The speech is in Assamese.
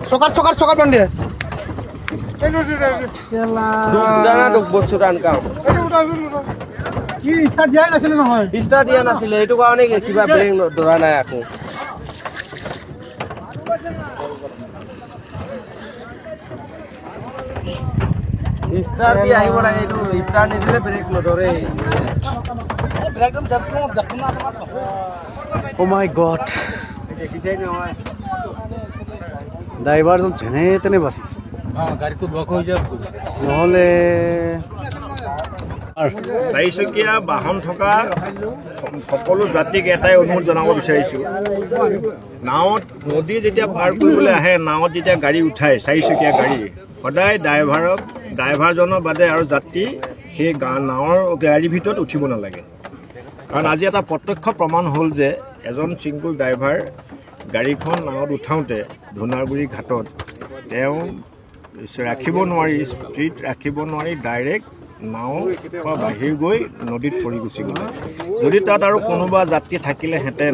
সকাল সকাল সকাল বান্ধে কি ষ্টাৰ্ট দিয়াই নাছিলে নহয় ষ্টাৰ্ট দিয়া নাছিলে এইটো কাৰণে কিবা ব্ৰেক ধৰা নাই আকৌ ষ্টাৰ্ট দি আহিব লাগে এইটো ষ্টাৰ্ট নিদিলে ব্ৰেক নধৰে Oh my God. ড্ৰাইভাৰজন যেনে তেনে বাচিছে গাড়ীটো ব্লক হৈ যাব নহ'লে চাৰিচকীয়া বাহন থকা সকলো জাতিক এটাই অনুৰোধ জনাব বিচাৰিছোঁ নাৱত নদী যেতিয়া পাৰ কৰিবলৈ আহে নাৱত যেতিয়া গাড়ী উঠায় চাৰিচকীয়া গাড়ী সদায় ড্ৰাইভাৰজনৰ বাদে আৰু যাত্ৰী সেই নাৱৰ গাড়ীৰ ভিতৰত উঠিব নালাগে কাৰণ আজি এটা প্ৰত্যক্ষ প্ৰমাণ হ'ল যে এজন ছিংগল ড্ৰাইভাৰ গাড়ীখন নাৱত উঠাওঁতে ধুনাৰগুৰি ঘাটত তেওঁ ৰাখিব নোৱাৰি স্পীড ৰাখিব নোৱাৰি ডাইৰেক্ট নাও বাহিৰ গৈ নদীত পৰি গুচি গ'লে যদি তাত আৰু কোনোবা যাত্ৰী থাকিলেহেঁতেন